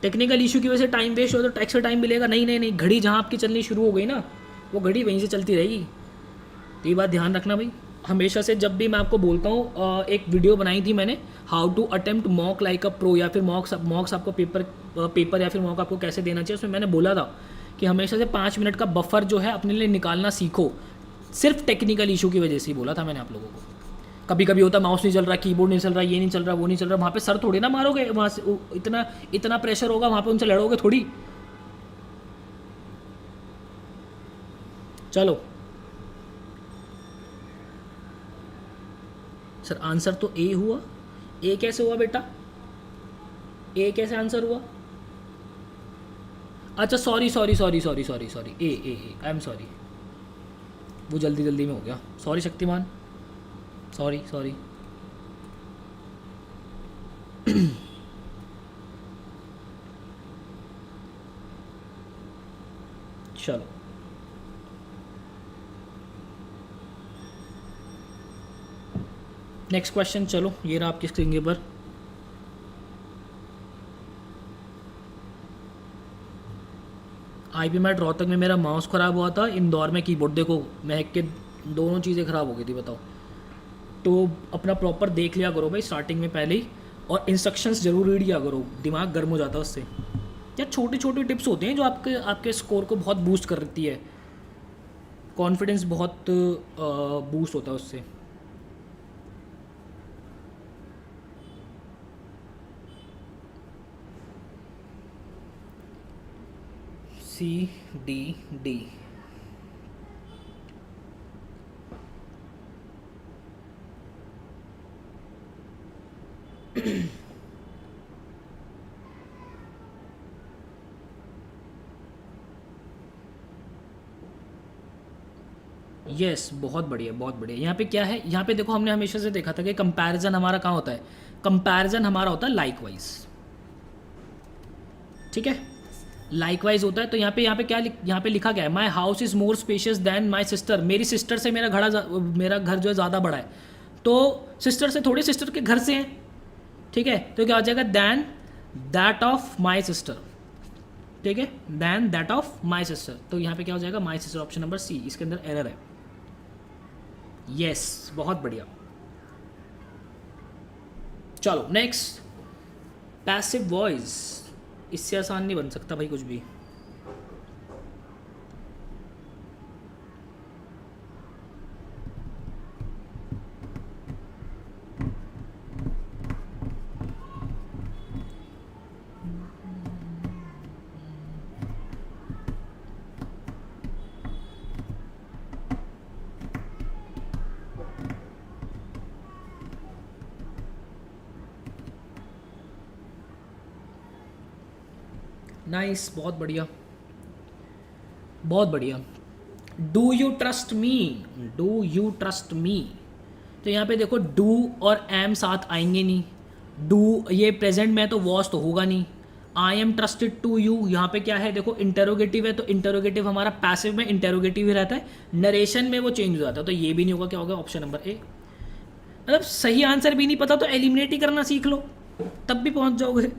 [SPEAKER 1] टेक्निकल इशू की वजह से टाइम वेस्ट हो तो एक्स्ट्रा टाइम मिलेगा? नहीं नहीं नहीं, घड़ी जहाँ आपकी चलनी शुरू हो गई ना, वो घड़ी वहीं से चलती रहेगी। तो ये बात ध्यान रखना भाई। हमेशा से जब भी मैं आपको बोलता हूँ, एक वीडियो बनाई थी मैंने, how to attempt mock like a pro, या फिर मॉक्स आपको पेपर या फिर मॉक आपको कैसे देना चाहिए, उसमें मैंने बोला था कि हमेशा से 5 मिनट का बफर जो है अपने लिए निकालना सीखो। सिर्फ टेक्निकल इशू की वजह से ही बोला था मैंने आप लोगों को। कभी कभी होता माउस नहीं चल रहा, कीबोर्ड नहीं चल रहा, ये नहीं चल रहा, वो नहीं चल रहा, वहाँ पे सर थोड़ी ना मारोगे, वहाँ से इतना प्रेशर होगा वहाँ पे, उनसे लड़ोगे थोड़ी। चलो सर, आंसर तो ए हुआ। ए कैसे हुआ बेटा? ए कैसे आंसर हुआ? अच्छा sorry, A I am sorry, वो जल्दी में हो गया। Sorry Shaktimaan, sorry. चलो नेक्स्ट क्वेश्चन। चलो ये रहा आपकी स्क्रीन के ऊपर। आईपी मैट रोहतक में मेरा माउस ख़राब हुआ था, इंदौर में कीबोर्ड, देखो महक के दोनों चीज़ें ख़राब हो गई थी, बताओ। तो अपना प्रॉपर देख लिया करो भाई स्टार्टिंग में पहले ही, और इंस्ट्रक्शंस जरूर रीड किया करो, दिमाग गर्म हो जाता है उससे। यार छोटी छोटी टिप्स होते हैं जो आपके स्कोर को बहुत बूस्ट कर देती है, कॉन्फिडेंस बहुत बूस्ट होता है उससे। CDD यस बहुत बढ़िया बहुत बढ़िया। यहाँ पे क्या है, यहाँ पे देखो हमने हमेशा से देखा था कि कंपैरिजन हमारा कहाँ होता है, कंपैरिजन हमारा होता है लाइकवाइज, ठीक है, लाइकवाइज होता है। तो यहाँ पे क्या यहाँ पे लिखा गया है, my house is more spacious than my sister, मेरी सिस्टर से मेरा घर जो है ज़्यादा बड़ा है। तो सिस्टर से थोड़ी, सिस्टर के घर से हैं, ठीक है। तो क्या हो जाएगा, than that of my sister, ठीक है, than that of my sister. तो यहाँ पे क्या हो जाएगा, my sister, option number C, इसके अंदर एरर है। यस बहुत बढ़िया। चलो नेक्स्ट, पैसिव वॉइस, इससे आसान नहीं बन सकता भाई कुछ भी। नाइस बहुत बढ़िया बहुत बढ़िया। Do you trust me, do you trust me. तो यहाँ पे देखो डू और एम साथ आएंगे नहीं, डू ये प्रेजेंट में तो वॉज तो होगा नहीं, I am trusted to you, यहाँ पे क्या है देखो इंटेरोगेटिव है, तो इंटेरोगेटिव हमारा पैसिव में इंटेरोगेटिव ही रहता है, नरेशन में वो चेंज हो जाता है, तो ये भी नहीं होगा, क्या होगा ऑप्शन नंबर ए। मतलब सही आंसर भी नहीं पता तो एलिमिनेट ही करना सीख लो, तब भी पहुंच जाओगे।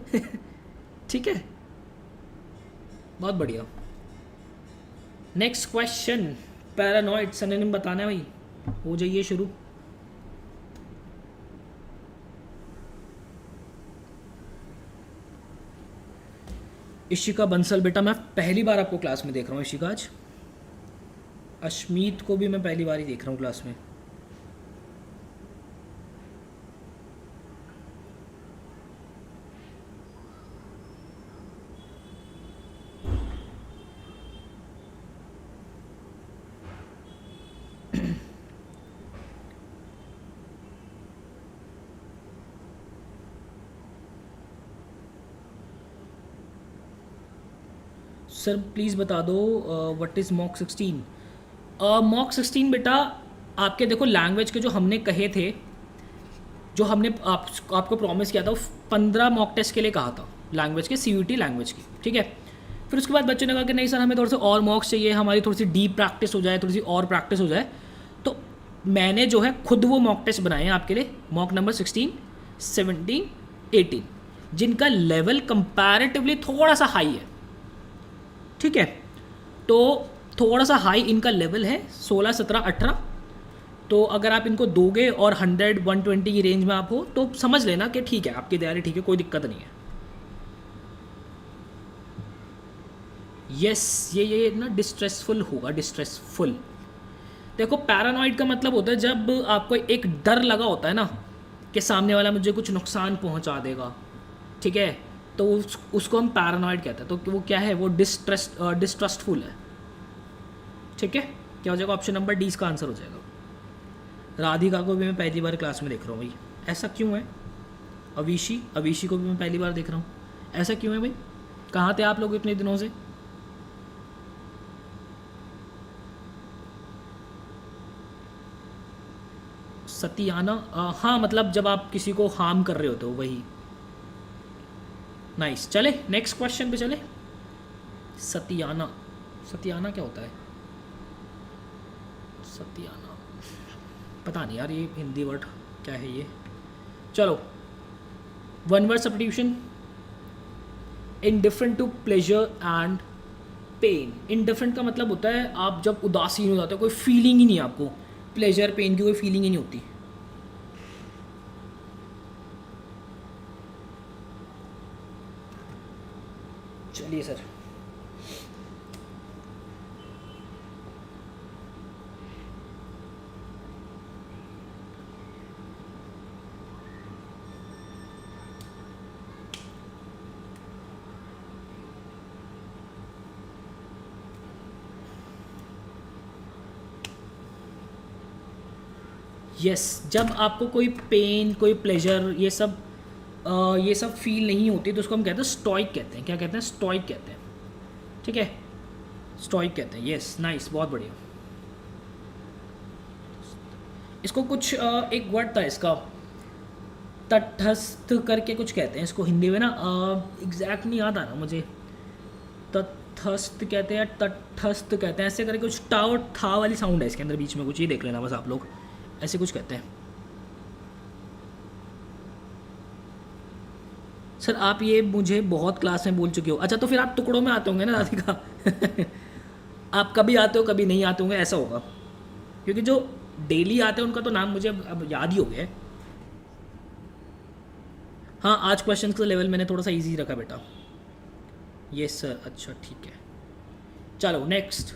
[SPEAKER 1] ठीक है, बहुत बढ़िया। नेक्स्ट क्वेश्चन, पैरानॉइड सिनोनिम बताना है भाई, हो जाइए शुरू। इशिका बंसल, बेटा मैं पहली बार आपको क्लास में देख रहा हूँ इशिका आज। अश्मीत को भी मैं पहली बार ही देख रहा हूँ क्लास में। सर प्लीज़ बता दो व्हाट इज़ मॉक 16। मॉक 16 बेटा आपके देखो लैंग्वेज के जो हमने कहे थे, जो हमने आपको प्रॉमिस किया था, 15 मॉक टेस्ट के लिए कहा था लैंग्वेज के, CUT लैंग्वेज की, ठीक है। फिर उसके बाद बच्चों ने कहा कि नहीं सर हमें थोड़े से और मॉक्स चाहिए, हमारी थोड़ी सी डीप प्रैक्टिस हो जाए, थोड़ी सी और प्रैक्टिस हो जाए, तो मैंने जो है खुद वो मॉक टेस्ट बनाए हैं आपके लिए, मॉक नंबर 16, 17, 18, जिनका लेवल कंपैरेटिवली थोड़ा सा हाई है, ठीक है। तो थोड़ा सा हाई इनका लेवल है, 16, 17, 18। तो अगर आप इनको दोगे और 100, 120 की रेंज में आप हो तो समझ लेना कि ठीक है, आपकी तैयारी ठीक है, कोई दिक्कत नहीं है। यस ये ना डिस्ट्रेसफुल होगा, डिस्ट्रेसफुल। देखो पैरानॉइड का मतलब होता है जब आपको एक डर लगा होता है ना कि सामने वाला मुझे कुछ नुकसान पहुंचा देगा, ठीक है, तो उसको हम पैरानॉइड कहते हैं। तो वो क्या है, वो डिस्ट्रस्टफुल है, ठीक है। क्या हो जाएगा, ऑप्शन नंबर डी इसका आंसर हो जाएगा। राधिका को भी मैं पहली बार क्लास में देख रहा हूँ भाई, ऐसा क्यों है। अविशी को भी मैं पहली बार देख रहा हूँ, ऐसा क्यों है भाई, कहाँ थे आप लोग इतने दिनों से। सतियाना, हाँ मतलब जब आप किसी को हार्म कर रहे होते हो वही। नाइस, चले नेक्स्ट क्वेश्चन पे चले। सतियाना क्या होता है, सतियाना पता नहीं यार, ये हिंदी वर्ड क्या है ये। चलो, one word substitution, indifferent to pleasure and pain. Indifferent का मतलब होता है आप जब उदासीन हो जाते हो, कोई फीलिंग ही नहीं है आपको, प्लेजर पेन की कोई फीलिंग ही नहीं होती। चलिए सर, यस जब आपको कोई पेन, कोई प्लेजर, ये सब फील नहीं होती तो उसको हम कहते हैं स्टॉइक कहते हैं। क्या कहते हैं, स्टॉइक कहते हैं, ठीक है, स्टॉइक कहते हैं। यस नाइस, बहुत बढ़िया। इसको कुछ एक वर्ड था इसका, तटस्थ करके कुछ कहते हैं इसको हिंदी में ना, एग्जैक्ट नहीं याद आ रहा मुझे, तटस्थ कहते हैं, तटस्थ कहते हैं, ऐसे करके कुछ टा और था वाली साउंड है इसके अंदर बीच में कुछ, ये देख लेना बस आप लोग, ऐसे कुछ कहते हैं। सर आप ये मुझे बहुत क्लास में बोल चुके हो। अच्छा तो फिर आप टुकड़ों में आते होंगे ना राधिका। आप कभी आते हो कभी नहीं आते होंगे, ऐसा होगा, क्योंकि जो डेली आते हैं उनका तो नाम मुझे अब याद ही हो गया है। हाँ आज क्वेश्चन का लेवल मैंने थोड़ा सा इजी रखा बेटा। यस सर, अच्छा ठीक है, चलो नेक्स्ट।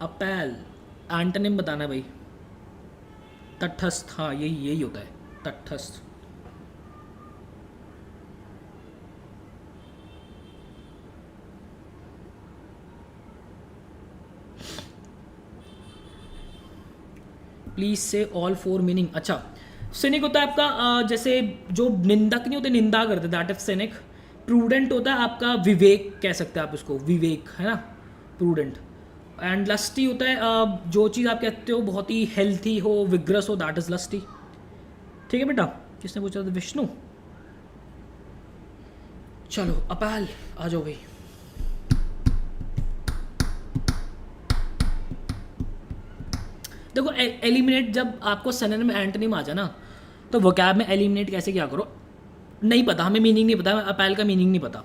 [SPEAKER 1] अपैल, एंटोनिम बताना है भाई। तटस्थ, हाँ यही होता है, तटस्थ। प्लीज से ऑल फोर मीनिंग। अच्छा, सिनिक होता है आपका जैसे जो निंदक नहीं होते, निंदा करते, दैट इज सिनिक। प्रूडेंट होता है आपका विवेक, कह सकते हैं आप इसको, विवेक है ना, प्रूडेंट। एंड लस्टी होता है जो चीज़ आप कहते हो बहुत ही हेल्थी हो, विग्रस हो, दैट इज लस्टी। ठीक है बेटा, किसने पूछा था? विष्णु। चलो अपाल आ जाओ भाई। देखो एलिमिनेट, जब आपको सिनोनिम में एंटोनिम आ जाए ना, तो वोकैब में एलिमिनेट कैसे क्या करो, नहीं पता हमें, मीनिंग नहीं पता, अपाल का मीनिंग नहीं पता।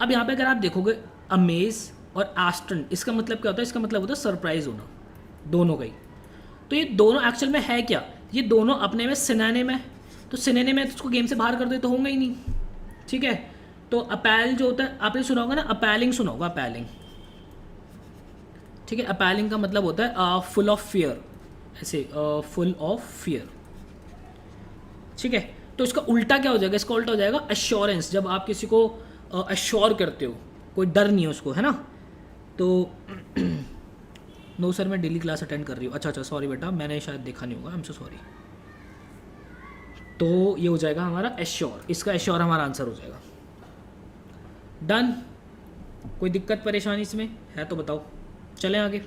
[SPEAKER 1] अब यहाँ पे अगर आप देखोगे अमेज और एस्टन, इसका मतलब क्या होता है? इसका मतलब होता है सरप्राइज होना, दोनों का ही। तो ये दोनों एक्चुअल में है क्या? ये दोनों अपने में सिनोनिम है, तो सिनोनिम है तो उसको गेम से बाहर कर दे तो होंगे ही नहीं, ठीक है। तो अपैल जो होता है, आपने सुना होगा ना, अपैलिंग सुना होगा, अपैलिंग, ठीक है। अपैलिंग का मतलब होता है फुल ऑफ फियर, ऐसे फुल ऑफ फियर, ठीक है। तो इसका उल्टा क्या हो जाएगा? इसका उल्टा हो जाएगा एश्योरेंस, जब आप किसी को एश्योर करते हो, कोई डर नहीं है उसको, है ना। तो नो सर मैं डेली क्लास अटेंड कर रही हूँ। अच्छा सॉरी बेटा, मैंने शायद देखा नहीं होगा, आई एम सो सॉरी। तो ये हो जाएगा हमारा एश्योर, इसका एश्योर हमारा आंसर हो जाएगा। डन। कोई दिक्कत परेशानी इसमें है तो बताओ, चलें आगे।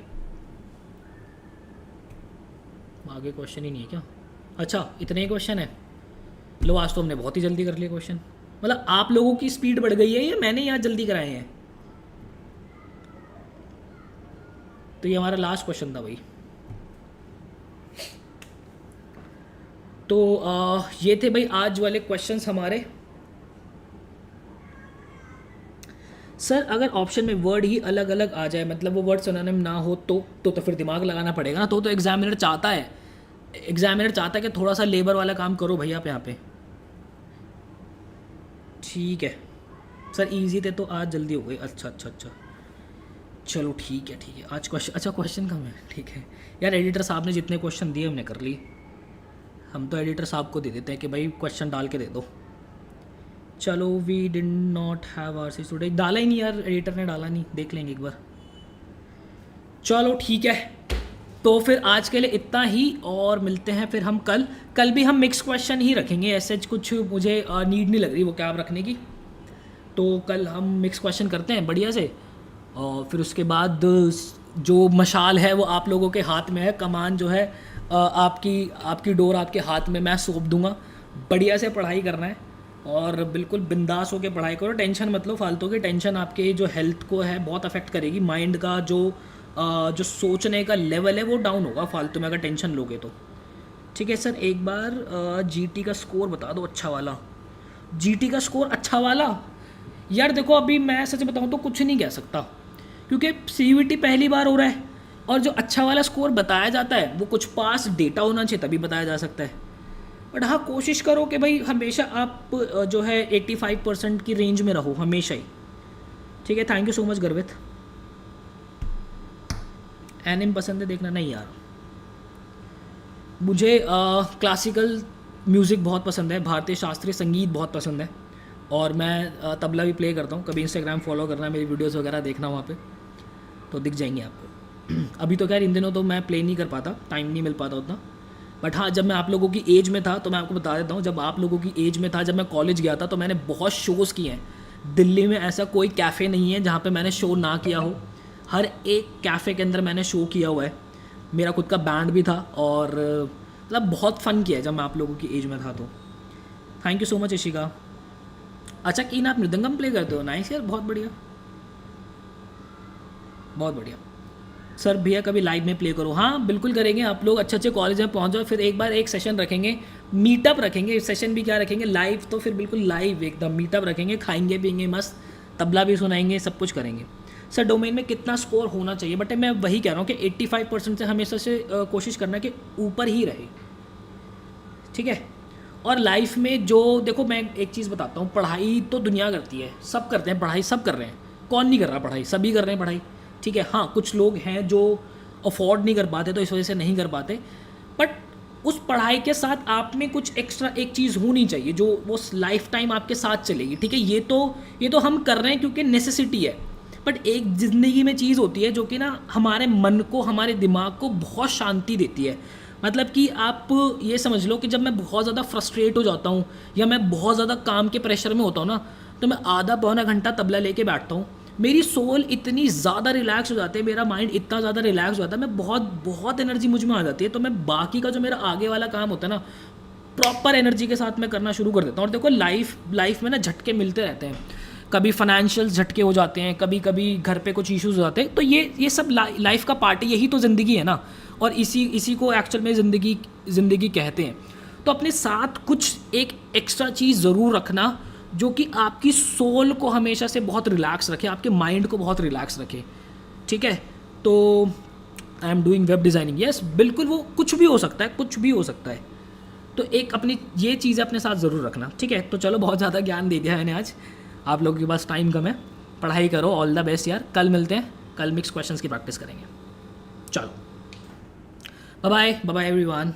[SPEAKER 1] आगे क्वेश्चन ही नहीं है क्या? अच्छा इतने ही क्वेश्चन है। लो आज तो हमने बहुत ही जल्दी कर लिया क्वेश्चन, मतलब आप लोगों की स्पीड बढ़ गई है या मैंने यहाँ जल्दी कराए हैं? तो ये हमारा लास्ट क्वेश्चन था भाई। तो ये थे भाई आज वाले क्वेश्चंस हमारे। सर अगर ऑप्शन में वर्ड ही अलग अलग आ जाए, मतलब वो वर्ड सिनोनिम ना हो, तो फिर दिमाग लगाना पड़ेगा ना। तो एग्जामिनर चाहता है, कि थोड़ा सा लेबर वाला काम करो भाई आप यहाँ पे। ठीक है सर, इजी थे तो आज जल्दी हो गई। अच्छा चलो ठीक है आज क्वेश्चन, अच्छा क्वेश्चन कम है, ठीक है यार। एडिटर साहब ने जितने क्वेश्चन दिए हमने कर लिए, हम तो एडिटर साहब को दे देते हैं कि भाई क्वेश्चन डाल के दे दो। चलो we did not have RC today, डाला ही नहीं यार, एडिटर ने डाला नहीं, देख लेंगे एक बार। चलो ठीक है, तो फिर आज के लिए इतना ही, और मिलते हैं फिर हम कल भी हम मिक्स क्वेश्चन ही रखेंगे। ऐसे कुछ मुझे नीड नहीं लग रही वो कैब रखने की, तो कल हम मिक्स क्वेश्चन करते हैं बढ़िया से। और फिर उसके बाद जो मशाल है वो आप लोगों के हाथ में है, कमान जो है आपकी डोर आपके हाथ में मैं सौंप दूंगा। बढ़िया से पढ़ाई करना है और बिल्कुल बिंदास होकर पढ़ाई करो, टेंशन मत लो फालतू की। टेंशन आपके जो हेल्थ को है बहुत अफेक्ट करेगी, माइंड का जो सोचने का लेवल है वो डाउन होगा फालतू में अगर टेंशन लोगे तो। ठीक है सर, एक बार जीटी का स्कोर बता दो अच्छा वाला। जीटी का स्कोर अच्छा वाला यार देखो, अभी मैं सच बताऊं तो कुछ नहीं कह सकता, क्योंकि सीयूईटी पहली बार हो रहा है, और जो अच्छा वाला स्कोर बताया जाता है वो कुछ पास डेटा होना चाहिए तभी बताया जा सकता है। बट हाँ, कोशिश करो कि भाई हमेशा आप जो है 85% की रेंज में रहो हमेशा ही। ठीक है, थैंक यू सो मच गर्वित। एनिम पसंद है देखना? नहीं यार, मुझे क्लासिकल म्यूज़िक बहुत पसंद है, भारतीय शास्त्रीय संगीत बहुत पसंद है, और मैं तबला भी प्ले करता हूँ। कभी इंस्टाग्राम फॉलो करना, मेरी वीडियोस वगैरह देखना वहाँ पे तो दिख जाएंगे आपको। अभी तो खैर इन दिनों तो मैं प्ले नहीं कर पाता, टाइम नहीं मिल पाता उतना। बट हाँ, जब मैं आप लोगों की एज में था तो मैं आपको बता देता हूँ, जब आप लोगों की एज में था, जब मैं कॉलेज गया था तो मैंने बहुत शोज़ किए हैं। दिल्ली में ऐसा कोई कैफ़े नहीं है जहाँ पे मैंने शो ना किया हो, हर एक कैफ़े के अंदर मैंने शो किया हुआ है। मेरा खुद का बैंड भी था, और मतलब बहुत फ़न किया है जब मैं आप लोगों की एज में था। तो thank you so much Ishika. अच्छा कीन, आप मृदंगम प्ले करते हो? नाइस यार, बहुत बढ़िया बहुत बढ़िया। सर भैया कभी लाइव में प्ले करो। हाँ बिल्कुल करेंगे, आप लोग अच्छे अच्छे कॉलेज में पहुँच जाओ, फिर एक बार एक सेशन रखेंगे, मीटअप रखेंगे। सेशन भी क्या रखेंगे, लाइव तो फिर बिल्कुल लाइव एकदम मीटअप रखेंगे, खाएंगे पिएंगे मस्त, तबला भी सुनाएंगे, सब कुछ करेंगे। सर डोमेन में कितना स्कोर होना चाहिए? बट मैं वही कह रहा हूँ कि 85% से हमेशा से कोशिश करना कि ऊपर ही रहे। ठीक है, और लाइफ में जो देखो, मैं एक चीज़ बताता हूँ, पढ़ाई तो दुनिया करती है, सब करते हैं पढ़ाई, सब कर रहे हैं, कौन नहीं कर रहा पढ़ाई? सभी कर रहे हैं पढ़ाई। ठीक है, हाँ कुछ लोग हैं जो अफोर्ड नहीं कर पाते तो इस वजह से नहीं कर पाते, बट उस पढ़ाई के साथ आप में कुछ एक्स्ट्रा एक चीज़ होनी चाहिए जो वो लाइफ टाइम आपके साथ चलेगी। ठीक है, ये तो हम कर रहे हैं क्योंकि नेसेसिटी है, बट एक ज़िंदगी में चीज़ होती है जो कि ना हमारे मन को, हमारे दिमाग को बहुत शांति देती है। मतलब कि आप ये समझ लो कि जब मैं बहुत ज़्यादा फ्रस्ट्रेट हो जाता हूँ या मैं बहुत ज़्यादा काम के प्रेशर में होता हूँ ना, तो मैं आधा पौना घंटा तबला लेके बैठता हूँ, मेरी सोल इतनी ज़्यादा रिलैक्स हो जाती है, मेरा माइंड इतना ज़्यादा रिलैक्स हो जाता है, मैं बहुत एनर्जी मुझ में आ जाती है। तो मैं बाकी का जो मेरा आगे वाला काम होता है ना, प्रॉपर एनर्जी के साथ मैं करना शुरू कर देता हूँ। और देखो लाइफ में ना झटके मिलते रहते हैं, कभी फाइनेंशियल झटके हो जाते हैं, कभी कभी घर पे कुछ इश्यूज हो जाते हैं, तो ये सब लाइफ का पार्ट है, यही तो ज़िंदगी है ना। और इसी को एक्चुअल में ज़िंदगी कहते हैं। तो अपने साथ कुछ एक एक्स्ट्रा चीज़ ज़रूर रखना जो कि आपकी सोल को हमेशा से बहुत रिलैक्स रखे, आपके माइंड को बहुत रिलैक्स रखे, ठीक है। तो I am doing web designing, yes बिल्कुल, वो कुछ भी हो सकता है, कुछ भी हो सकता है। तो एक अपनी ये चीज़ अपने साथ ज़रूर रखना, ठीक है। तो चलो, बहुत ज़्यादा ज्ञान दे दिया मैंने आज, आप लोगों के पास टाइम कम है, पढ़ाई करो, ऑल द बेस्ट यार। कल मिलते हैं, कल मिक्स क्वेश्चंस की प्रैक्टिस करेंगे। चलो, bye bye, bye bye everyone.